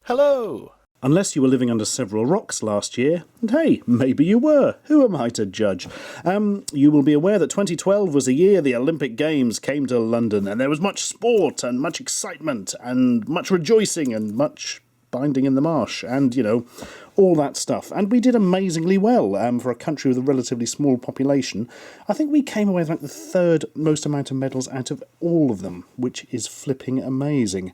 Hello! Unless you were living under several rocks last year, and hey, maybe you were, who am I to judge? You will be aware that 2012 was the year the Olympic Games came to London, and there was much sport and much excitement and much rejoicing and much binding in the marsh and, you know, all that stuff. And we did amazingly well for a country with a relatively small population. I think we came away with like the third most amount of medals out of all of them, which is flipping amazing.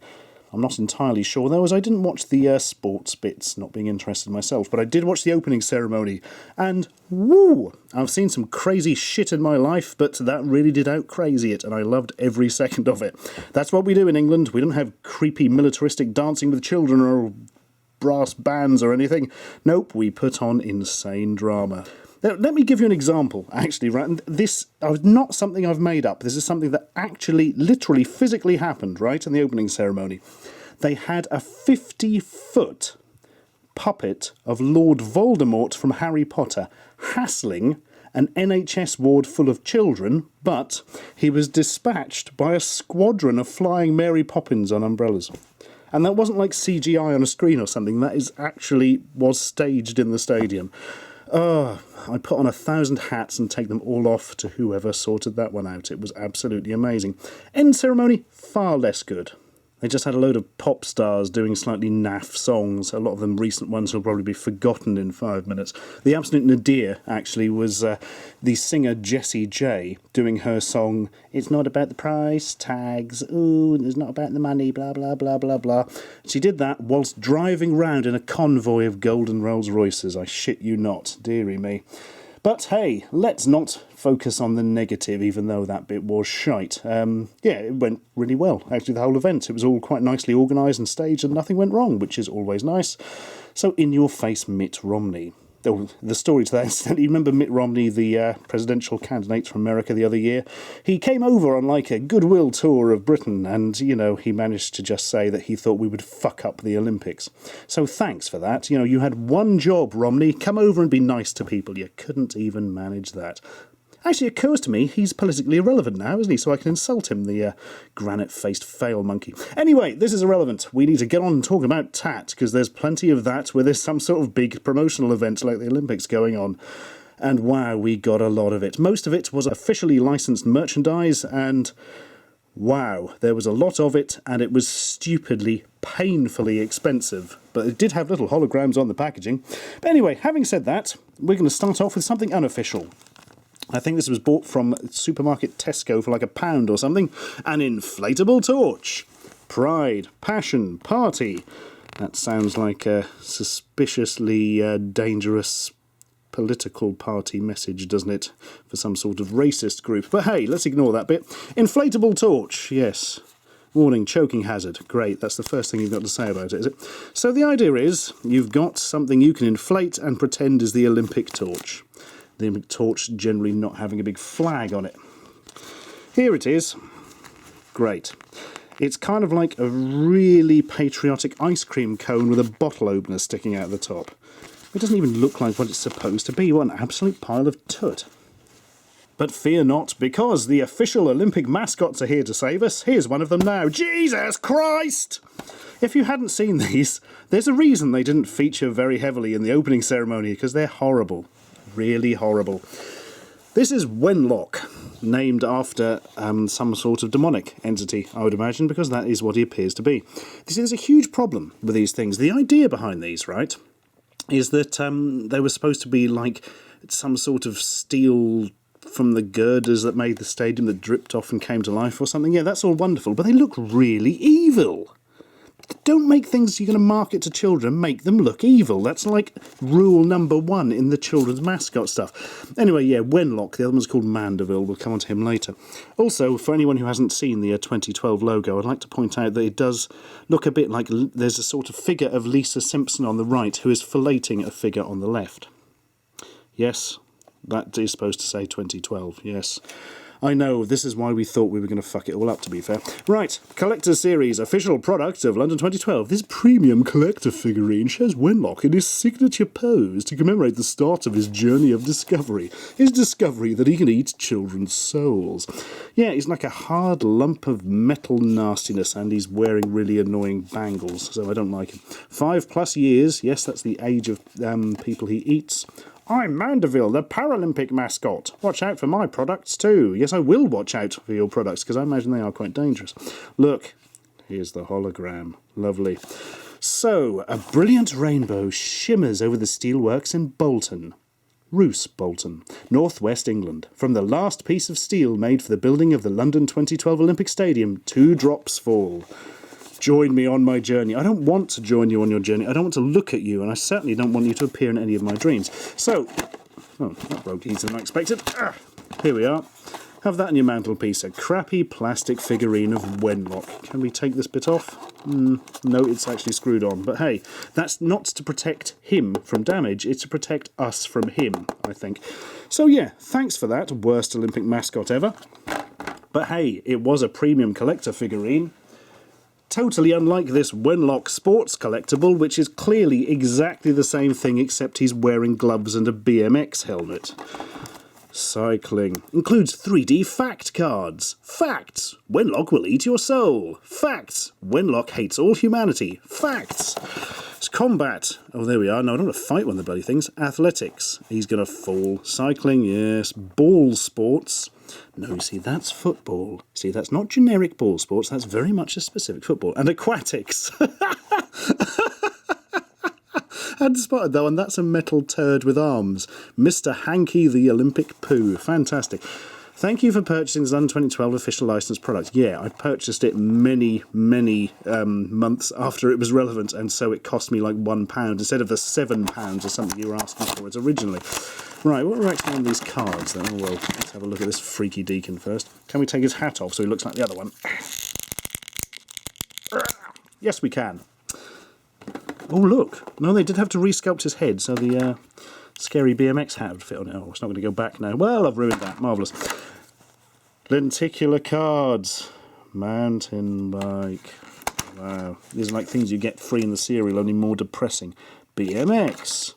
I'm not entirely sure, though, as I didn't watch the sports bits, not being interested myself, but I did watch the opening ceremony, and woo! I've seen some crazy shit in my life, but that really did out-crazy it, and I loved every second of it. That's what we do in England. We don't have creepy militaristic dancing with children or brass bands or anything. Nope, we put on insane drama. Now, let me give you an example, actually, right? And this is not something I've made up. This is something that actually, literally, physically happened, right, in the opening ceremony. They had a 50-foot puppet of Lord Voldemort from Harry Potter hassling an NHS ward full of children, but he was dispatched by a squadron of flying Mary Poppins on umbrellas. And that wasn't like CGI on a screen or something. That is actually was staged in the stadium. I put on 1,000 hats and take them all off to whoever sorted that one out. It was absolutely amazing. End ceremony, far less good. They just had a load of pop stars doing slightly naff songs. A lot of them recent ones will probably be forgotten in 5 minutes. The absolute nadir, actually, was the singer Jessie J doing her song, "It's not about the price tags, ooh, it's not about the money, blah, blah, blah, blah, blah." She did that whilst driving round in a convoy of golden Rolls Royces. I shit you not, dearie me. But hey, let's not focus on the negative, even though that bit was shite. It went really well, actually, the whole event. It was all quite nicely organised and staged, and nothing went wrong, which is always nice. So, in your face, Mitt Romney. Oh, the story to that incident, you remember Mitt Romney, the presidential candidate from America the other year? He came over on like a goodwill tour of Britain and, you know, he managed to just say that he thought we would fuck up the Olympics. So thanks for that. You know, you had one job, Romney. Come over and be nice to people. You couldn't even manage that. Actually, it occurs to me he's politically irrelevant now, isn't he? So I can insult him, the granite-faced fail monkey. Anyway, this is irrelevant. We need to get on and talk about tat, because there's plenty of that where there's some sort of big promotional event like the Olympics going on. And wow, we got a lot of it. Most of it was officially licensed merchandise, and wow, there was a lot of it, and it was stupidly, painfully expensive. But it did have little holograms on the packaging. But anyway, having said that, we're going to start off with something unofficial. I think this was bought from supermarket Tesco for like £1 or something. An inflatable torch. Pride, passion, party. That sounds like a suspiciously dangerous political party message, doesn't it? For some sort of racist group. But hey, let's ignore that bit. Inflatable torch, yes. Warning, choking hazard. Great, that's the first thing you've got to say about it, is it? So the idea is, you've got something you can inflate and pretend is the Olympic torch. The Olympic torch generally not having a big flag on it. Here it is. Great. It's kind of like a really patriotic ice cream cone with a bottle opener sticking out the top. It doesn't even look like what it's supposed to be. What an absolute pile of toot. But fear not, because the official Olympic mascots are here to save us. Here's one of them now. Jesus Christ! If you hadn't seen these, there's a reason they didn't feature very heavily in the opening ceremony, because they're horrible. Really horrible. This is Wenlock, named after some sort of demonic entity, I would imagine, because that is what he appears to be. There's a huge problem with these things. The idea behind these, right, is that they were supposed to be like some sort of steel from the girders that made the stadium that dripped off and came to life or something. Yeah, that's all wonderful, but they look really evil. Don't make things you're going to market to children, make them look evil. That's like rule number 1 in the children's mascot stuff. Anyway, yeah, Wenlock, the other one's called Mandeville, we'll come on to him later. Also, for anyone who hasn't seen the 2012 logo, I'd like to point out that it does look a bit like there's a sort of figure of Lisa Simpson on the right who is filleting a figure on the left. Yes, that is supposed to say 2012, yes. I know, this is why we thought we were going to fuck it all up, to be fair. Right, Collector's Series, official product of London 2012. This premium collector figurine shows Wenlock in his signature pose to commemorate the start of his journey of discovery. His discovery that he can eat children's souls. Yeah, he's like a hard lump of metal nastiness, and he's wearing really annoying bangles, so I don't like him. 5+ years, yes, that's the age of people he eats. I'm Mandeville, the Paralympic mascot. Watch out for my products too. Yes, I will watch out for your products, because I imagine they are quite dangerous. Look, here's the hologram. Lovely. So, a brilliant rainbow shimmers over the steelworks in Bolton. Roose Bolton, northwest England. From the last piece of steel made for the building of the London 2012 Olympic Stadium, 2 drops fall. Join me on my journey. I don't want to join you on your journey. I don't want to look at you, and I certainly don't want you to appear in any of my dreams. So, oh, that broke easier than I expected. Here we are. Have that in your mantelpiece. A crappy plastic figurine of Wenlock. Can we take this bit off? No, it's actually screwed on. But hey, that's not to protect him from damage. It's to protect us from him, I think. So yeah, thanks for that. Worst Olympic mascot ever. But hey, it was a premium collector figurine. Totally unlike this Wenlock Sports collectible, which is clearly exactly the same thing except he's wearing gloves and a BMX helmet. Cycling. Includes 3D fact cards. Facts. Wenlock will eat your soul. Facts. Wenlock hates all humanity. Facts. It's combat. Oh, there we are. No, I don't want to fight one of the bloody things. Athletics. He's going to fall. Cycling, yes. Ball sports. No, you see, that's football. See, that's not generic ball sports. That's very much a specific football. And aquatics. Hadn't spotted that one. That's a metal turd with arms. Mr. Hanky the Olympic Poo. Fantastic. Thank you for purchasing the London 2012 official licensed product. Yeah, I purchased it many months after it was relevant, and so it cost me like £1 instead of the £7 or something you were asking for it originally. Right, what are actually on these cards then? Oh well, let's have a look at this freaky deacon first. Can we take his hat off so he looks like the other one? Yes, we can. Oh, look. No, they did have to resculpt his head, so the scary BMX hat would fit on it. Oh, it's not going to go back now. Well, I've ruined that. Marvellous. Lenticular cards. Mountain bike. Wow. These are like things you get free in the cereal, only more depressing. BMX.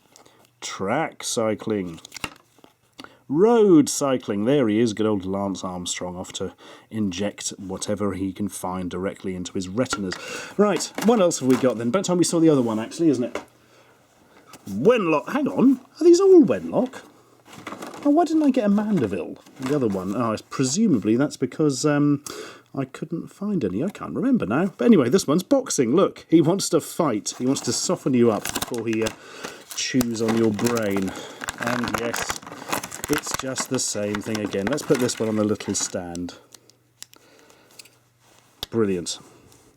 Track cycling. Road cycling. There he is, good old Lance Armstrong, off to inject whatever he can find directly into his retinas. Right, what else have we got then? About time we saw the other one, actually, isn't it? Wenlock. Hang on, are these all Wenlock? Oh, why didn't I get a Mandeville? The other one. Oh, presumably that's because I couldn't find any. I can't remember now. But anyway, this one's boxing. Look, he wants to fight. He wants to soften you up before he chews on your brain. And yes, it's just the same thing again. Let's put this one on a little stand. Brilliant.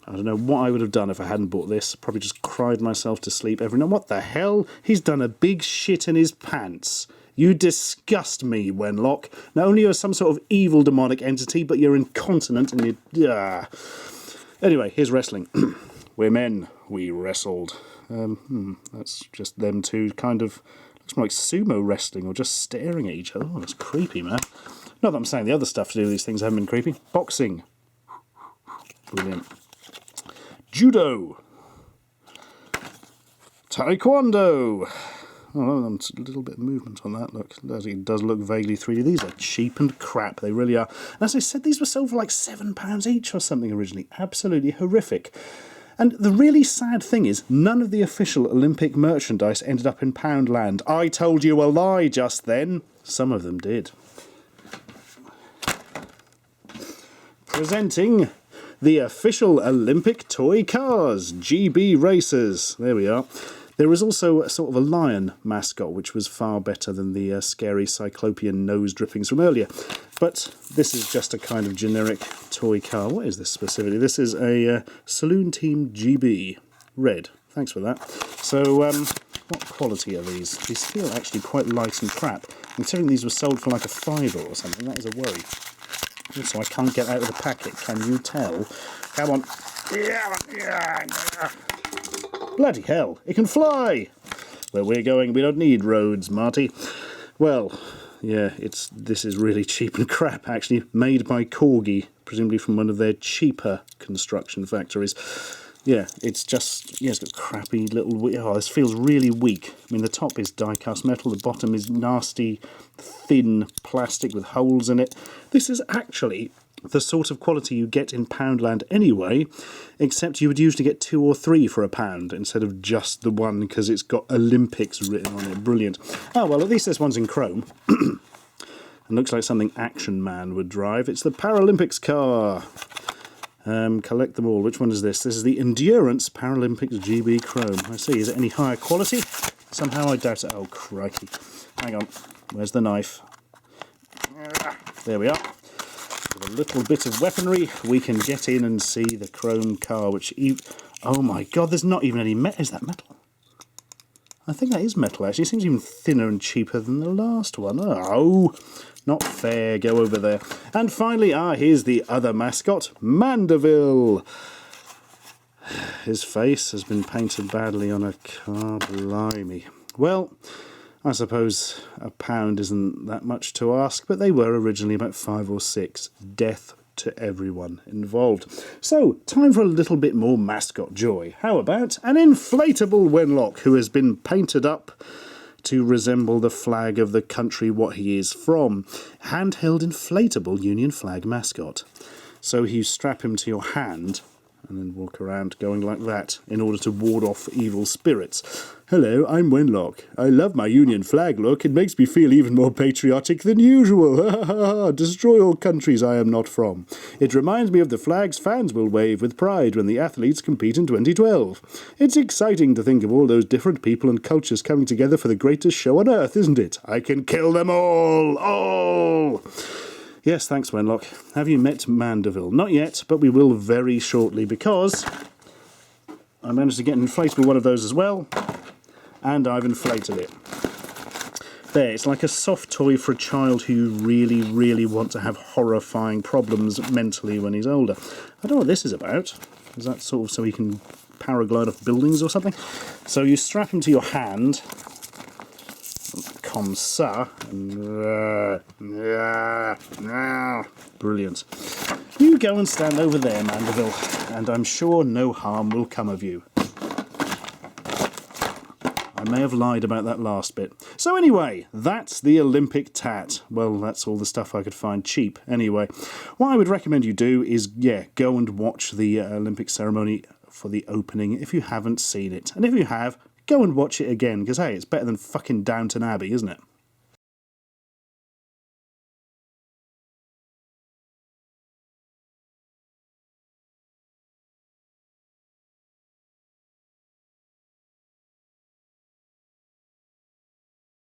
I don't know what I would have done if I hadn't bought this. Probably just cried myself to sleep every night. What the hell? He's done a big shit in his pants. You disgust me, Wenlock. Not only are you some sort of evil demonic entity, but you're incontinent and you... Anyway, here's wrestling. We're men. We wrestled. That's just them two kind of... Looks more like sumo wrestling or just staring at each other. Oh, that's creepy, man. Not that I'm saying the other stuff to do with these things haven't been creepy. Boxing. Brilliant. Judo. Taekwondo. Oh, a little bit of movement on that. Look, it does look vaguely 3D. These are cheap and crap. They really are. And as I said, these were sold for like £7 each or something originally. Absolutely horrific. And the really sad thing is, none of the official Olympic merchandise ended up in Poundland. I told you a lie just then. Some of them did. Presenting the official Olympic toy cars, GB Racers. There we are. There was also a sort of a lion mascot, which was far better than the scary cyclopean nose drippings from earlier. But this is just a kind of generic toy car. What is this specifically? This is a Saloon Team GB Red. Thanks for that. So, what quality are these? These feel actually quite light and crap. Considering these were sold for like a £5 or something, that is a worry. Also, I can't get out of the packet, can you tell? Come on. Bloody hell, it can fly! Where we're going, we don't need roads, Marty. Well, yeah, this is really cheap and crap, actually. Made by Corgi, presumably from one of their cheaper construction factories. Yeah, it's just, yeah, it's got crappy little... Oh, this feels really weak. I mean, the top is die-cast metal, the bottom is nasty, thin plastic with holes in it. This is actually the sort of quality you get in Poundland anyway, except you would usually get 2 or 3 for £1 instead of just the one, because it's got Olympics written on it. Brilliant. Oh, well, at least this one's in chrome. And looks like something Action Man would drive. It's the Paralympics car. Collect them all. Which one is this? This is the Endurance Paralympics GB Chrome. I see. Is it any higher quality? Somehow I doubt it. Oh, crikey. Hang on. Where's the knife? There we are. With a little bit of weaponry, we can get in and see the chrome car, which... Oh my god, there's not even any metal. Is that metal? I think that is metal, actually. It seems even thinner and cheaper than the last one. Oh, not fair. Go over there. And finally, here's the other mascot, Mandeville. His face has been painted badly on a car. Blimey. Well, I suppose £1 isn't that much to ask, but they were originally about 5 or 6. Death to everyone involved. So, time for a little bit more mascot joy. How about an inflatable Wenlock, who has been painted up to resemble the flag of the country what he is from. Handheld inflatable Union flag mascot. So you strap him to your hand and then walk around going like that in order to ward off evil spirits. Hello, I'm Wenlock. I love my Union flag look. It makes me feel even more patriotic than usual. Destroy all countries I am not from. It reminds me of the flags fans will wave with pride when the athletes compete in 2012. It's exciting to think of all those different people and cultures coming together for the greatest show on earth, isn't it? I can kill them all! All! Yes, thanks, Wenlock. Have you met Mandeville? Not yet, but we will very shortly, because I managed to get an inflatable one of those as well, and I've inflated it. There, it's like a soft toy for a child who really, really wants to have horrifying problems mentally when he's older. I don't know what this is about. Is that sort of so he can paraglide off buildings or something? So you strap him to your hand, comme ça, brilliant. You go and stand over there, Mandeville, and I'm sure no harm will come of you. I may have lied about that last bit. So anyway, that's the Olympic tat. Well, that's all the stuff I could find cheap anyway. What I would recommend you do is, go and watch the Olympic ceremony for the opening if you haven't seen it. And if you have, go and watch it again, because hey, it's better than fucking Downton Abbey, isn't it?